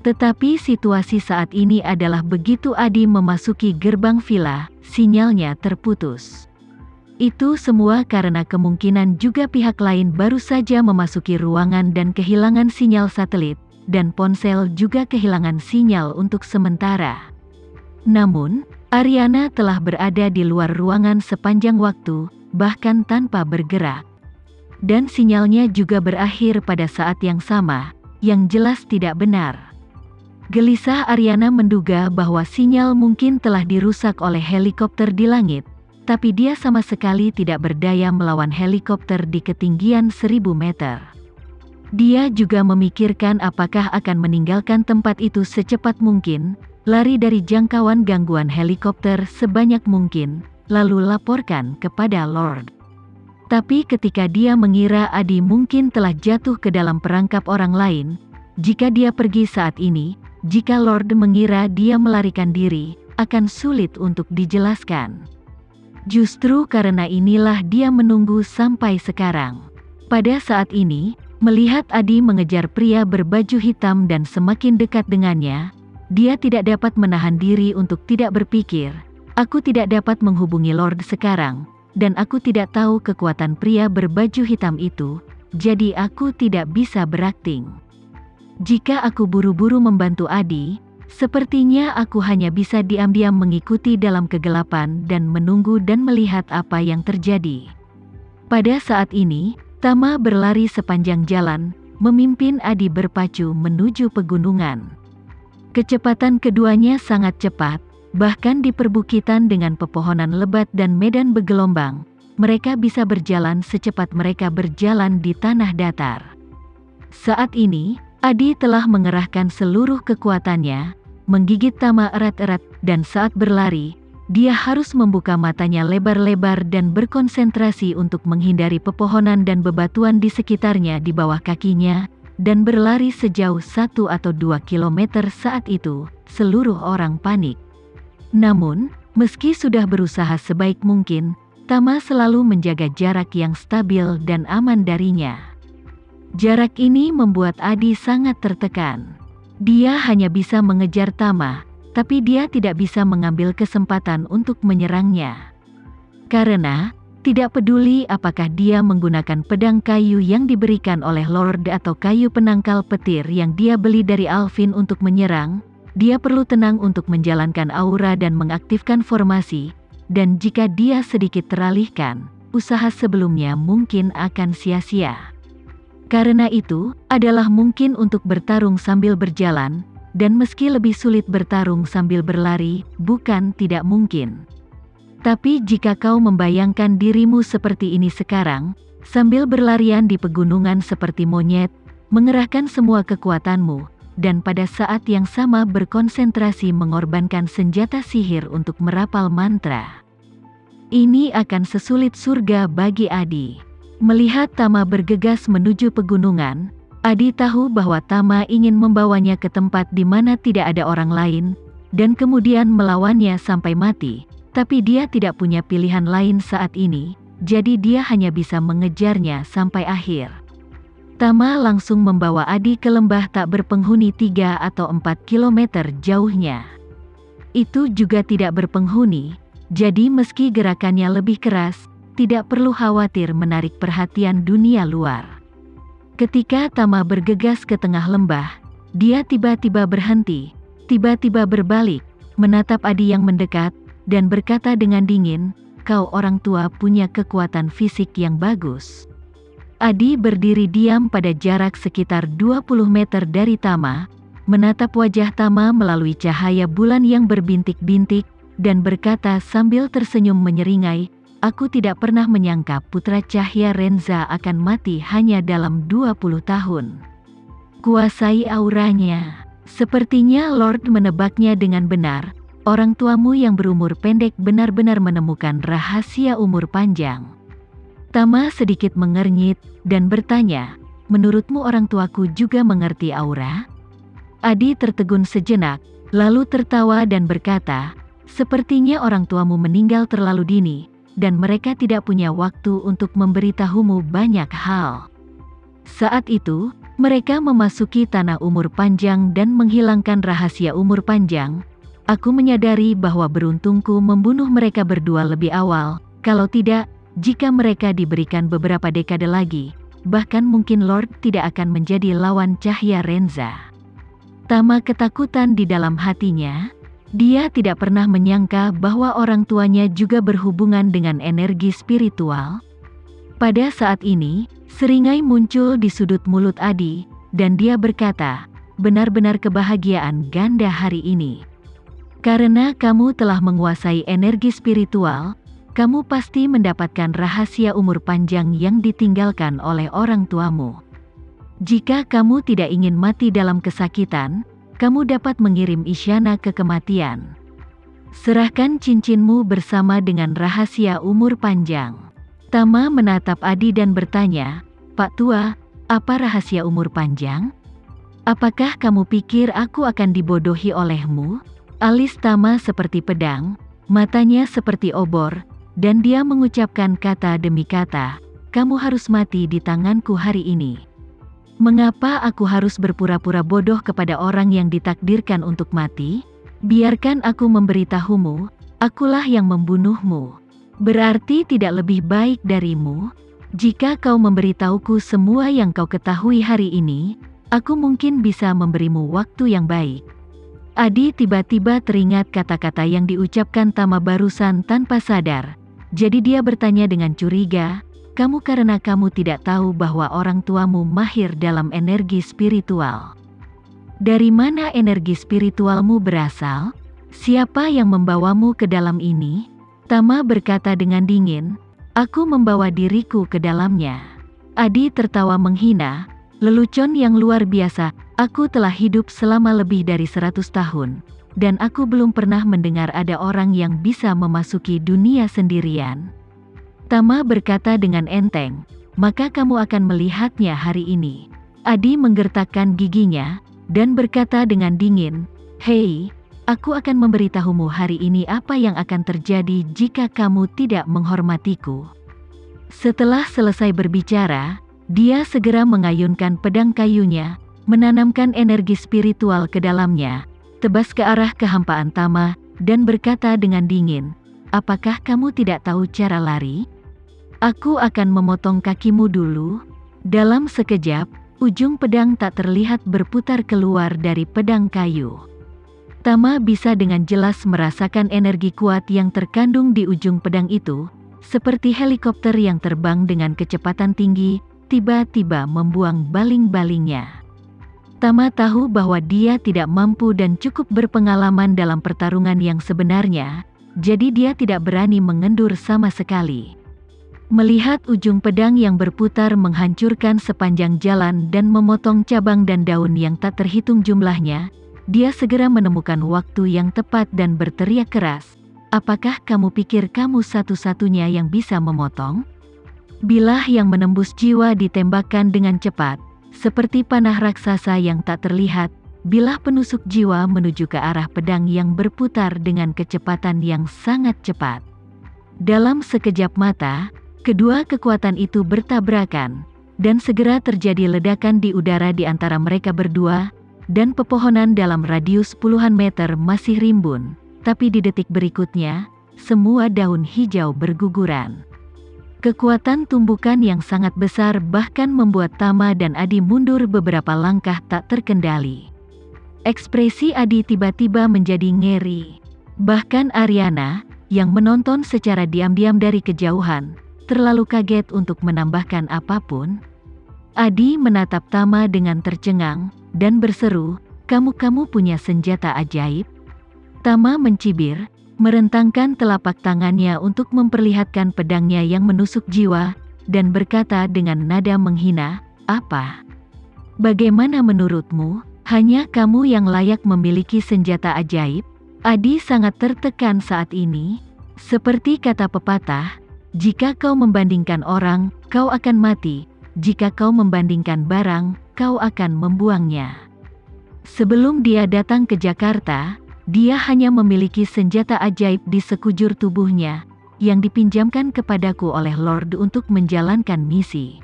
Tetapi situasi saat ini adalah begitu Adi memasuki gerbang villa, sinyalnya terputus. Itu semua karena kemungkinan juga pihak lain baru saja memasuki ruangan dan kehilangan sinyal satelit, dan ponsel juga kehilangan sinyal untuk sementara. Namun, Ariana telah berada di luar ruangan sepanjang waktu, bahkan tanpa bergerak. Dan sinyalnya juga berakhir pada saat yang sama, yang jelas tidak benar. Gelisah Ariana menduga bahwa sinyal mungkin telah dirusak oleh helikopter di langit, tapi dia sama sekali tidak berdaya melawan helikopter di ketinggian 1000 meter. Dia juga memikirkan apakah akan meninggalkan tempat itu secepat mungkin, lari dari jangkauan gangguan helikopter sebanyak mungkin, lalu laporkan kepada Lord. Tapi ketika dia mengira Adi mungkin telah jatuh ke dalam perangkap orang lain, jika dia pergi saat ini, jika Lord mengira dia melarikan diri, akan sulit untuk dijelaskan. Justru karena inilah dia menunggu sampai sekarang. Pada saat ini, melihat Adi mengejar pria berbaju hitam dan semakin dekat dengannya, dia tidak dapat menahan diri untuk tidak berpikir, aku tidak dapat menghubungi Lord sekarang, dan aku tidak tahu kekuatan pria berbaju hitam itu, jadi aku tidak bisa berakting. Jika aku buru-buru membantu Adi, sepertinya aku hanya bisa diam-diam mengikuti dalam kegelapan dan menunggu dan melihat apa yang terjadi. Pada saat ini, Tama berlari sepanjang jalan, memimpin Adi berpacu menuju pegunungan. Kecepatan keduanya sangat cepat, bahkan di perbukitan dengan pepohonan lebat dan medan bergelombang, mereka bisa berjalan secepat mereka berjalan di tanah datar. Saat ini, Adi telah mengerahkan seluruh kekuatannya, menggigit Tama erat-erat, dan saat berlari, dia harus membuka matanya lebar-lebar dan berkonsentrasi untuk menghindari pepohonan dan bebatuan di sekitarnya di bawah kakinya, dan berlari sejauh 1 atau 2 kilometer saat itu, seluruh orang panik. Namun, meski sudah berusaha sebaik mungkin, Tama selalu menjaga jarak yang stabil dan aman darinya. Jarak ini membuat Adi sangat tertekan. Dia hanya bisa mengejar Tama, tapi dia tidak bisa mengambil kesempatan untuk menyerangnya. Karena, tidak peduli apakah dia menggunakan pedang kayu yang diberikan oleh Lord atau kayu penangkal petir yang dia beli dari Alvin untuk menyerang, dia perlu tenang untuk menjalankan aura dan mengaktifkan formasi, dan jika dia sedikit teralihkan, usaha sebelumnya mungkin akan sia-sia. Karena itu, adalah mungkin untuk bertarung sambil berjalan, dan meski lebih sulit bertarung sambil berlari, bukan tidak mungkin. Tapi jika kau membayangkan dirimu seperti ini sekarang, sambil berlarian di pegunungan seperti monyet, mengerahkan semua kekuatanmu, dan pada saat yang sama berkonsentrasi mengorbankan senjata sihir untuk merapal mantra. Ini akan sesulit surga bagi Adi. Melihat Tama bergegas menuju pegunungan, Adi tahu bahwa Tama ingin membawanya ke tempat di mana tidak ada orang lain, dan kemudian melawannya sampai mati, tapi dia tidak punya pilihan lain saat ini, jadi dia hanya bisa mengejarnya sampai akhir. Tama langsung membawa Adi ke lembah tak berpenghuni 3 atau 4 kilometer jauhnya. Itu juga tidak berpenghuni, jadi meski gerakannya lebih keras, tidak perlu khawatir menarik perhatian dunia luar. Ketika Tama bergegas ke tengah lembah, dia tiba-tiba berhenti, tiba-tiba berbalik, menatap Adi yang mendekat, dan berkata dengan dingin, "Kau orang tua punya kekuatan fisik yang bagus." Adi berdiri diam pada jarak sekitar 20 meter dari Tama, menatap wajah Tama melalui cahaya bulan yang berbintik-bintik, dan berkata sambil tersenyum menyeringai, "Aku tidak pernah menyangka putra cahya Renza akan mati hanya dalam 20 tahun. Kuasai auranya. Sepertinya Lord menebaknya dengan benar, orang tuamu yang berumur pendek benar-benar menemukan rahasia umur panjang." Tama sedikit mengernyit, dan bertanya, "Menurutmu orang tuaku juga mengerti aura?" Adi tertegun sejenak, lalu tertawa dan berkata, "Sepertinya orang tuamu meninggal terlalu dini, dan mereka tidak punya waktu untuk memberitahumu banyak hal." Saat itu, Mereka memasuki tanah umur panjang dan menghilangkan rahasia umur panjang. Aku menyadari bahwa beruntungku membunuh mereka berdua lebih awal. Kalau tidak, jika mereka diberikan beberapa dekade lagi, bahkan mungkin Lord tidak akan menjadi lawan cahaya Renza. Tama ketakutan di dalam hatinya. Dia tidak pernah menyangka bahwa orang tuanya juga berhubungan dengan energi spiritual. Pada saat ini, seringai muncul di sudut mulut Adi, dan dia berkata, benar-benar kebahagiaan ganda hari ini. Karena kamu telah menguasai energi spiritual, kamu pasti mendapatkan rahasia umur panjang yang ditinggalkan oleh orang tuamu. Jika kamu tidak ingin mati dalam kesakitan, kamu dapat mengirim isyana ke kematian. Serahkan cincinmu bersama dengan rahasia umur panjang. Tama menatap Adi dan bertanya, Pak Tua, apa rahasia umur panjang? Apakah kamu pikir aku akan dibodohi olehmu? Alis Tama seperti pedang, matanya seperti obor, dan dia mengucapkan kata demi kata, kamu harus mati di tanganku hari ini. Mengapa aku harus berpura-pura bodoh kepada orang yang ditakdirkan untuk mati? Biarkan aku memberitahumu, akulah yang membunuhmu. Berarti tidak lebih baik darimu? Jika kau memberitahuku semua yang kau ketahui hari ini, aku mungkin bisa memberimu waktu yang baik. Adi tiba-tiba teringat kata-kata yang diucapkan Tama barusan tanpa sadar. Jadi dia bertanya dengan curiga, karena kamu tidak tahu bahwa orang tuamu mahir dalam energi spiritual. Dari mana energi spiritualmu berasal? Siapa yang membawamu ke dalam ini? Tama berkata dengan dingin, aku membawa diriku ke dalamnya. Adi tertawa menghina, lelucon yang luar biasa, aku telah hidup selama lebih dari 100 tahun, dan aku belum pernah mendengar ada orang yang bisa memasuki dunia sendirian. Tama berkata dengan enteng, maka kamu akan melihatnya hari ini. Adi menggertakkan giginya, dan berkata dengan dingin, hei, aku akan memberitahumu hari ini apa yang akan terjadi jika kamu tidak menghormatiku. Setelah selesai berbicara, dia segera mengayunkan pedang kayunya, menanamkan energi spiritual ke dalamnya, tebas ke arah kehampaan Tama, dan berkata dengan dingin, apakah kamu tidak tahu cara lari? Aku akan memotong kakimu dulu. Dalam sekejap, ujung pedang tak terlihat berputar keluar dari pedang kayu. Tama bisa dengan jelas merasakan energi kuat yang terkandung di ujung pedang itu, seperti helikopter yang terbang dengan kecepatan tinggi, tiba-tiba membuang baling-balingnya. Tama tahu bahwa dia tidak mampu dan cukup berpengalaman dalam pertarungan yang sebenarnya, jadi dia tidak berani mengendur sama sekali. Melihat ujung pedang yang berputar menghancurkan sepanjang jalan dan memotong cabang dan daun yang tak terhitung jumlahnya, dia segera menemukan waktu yang tepat dan berteriak keras, apakah kamu pikir kamu satu-satunya yang bisa memotong? Bilah yang menembus jiwa ditembakkan dengan cepat, seperti panah raksasa yang tak terlihat, bilah penusuk jiwa menuju ke arah pedang yang berputar dengan kecepatan yang sangat cepat. Dalam sekejap mata, kedua kekuatan itu bertabrakan, dan segera terjadi ledakan di udara di antara mereka berdua, dan pepohonan dalam radius puluhan meter masih rimbun, tapi di detik berikutnya, semua daun hijau berguguran. Kekuatan tumbukan yang sangat besar bahkan membuat Tama dan Adi mundur beberapa langkah tak terkendali. Ekspresi Adi tiba-tiba menjadi ngeri. Bahkan Ariana, yang menonton secara diam-diam dari kejauhan, terlalu kaget untuk menambahkan apapun. Adi menatap Tama dengan tercengang, dan berseru, kamu punya senjata ajaib? Tama mencibir, merentangkan telapak tangannya untuk memperlihatkan pedangnya yang menusuk jiwa, dan berkata dengan nada menghina, apa? Bagaimana menurutmu, hanya kamu yang layak memiliki senjata ajaib? Adi sangat tertekan saat ini. Seperti kata pepatah, jika kau membandingkan orang, kau akan mati. Jika kau membandingkan barang, kau akan membuangnya. Sebelum dia datang ke Jakarta, dia hanya memiliki senjata ajaib di sekujur tubuhnya, yang dipinjamkan kepadaku oleh Lord untuk menjalankan misi.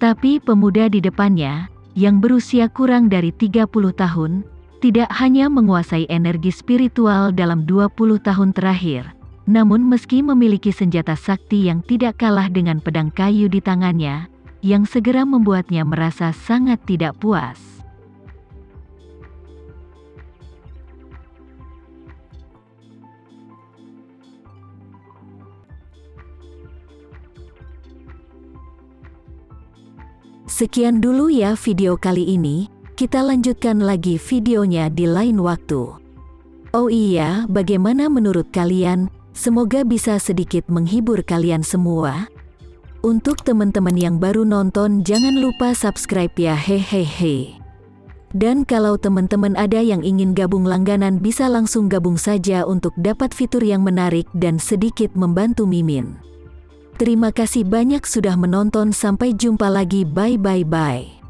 Tapi pemuda di depannya, yang berusia kurang dari 30 tahun, tidak hanya menguasai energi spiritual dalam 20 tahun terakhir, namun meski memiliki senjata sakti yang tidak kalah dengan pedang kayu di tangannya, yang segera membuatnya merasa sangat tidak puas. Sekian dulu ya video kali ini, kita lanjutkan lagi videonya di lain waktu. Oh iya, bagaimana menurut kalian? Semoga bisa sedikit menghibur kalian semua. Untuk teman-teman yang baru nonton, jangan lupa subscribe ya, hehehe. Dan kalau teman-teman ada yang ingin gabung langganan, bisa langsung gabung saja untuk dapat fitur yang menarik dan sedikit membantu Mimin. Terima kasih banyak sudah menonton, sampai jumpa lagi, bye.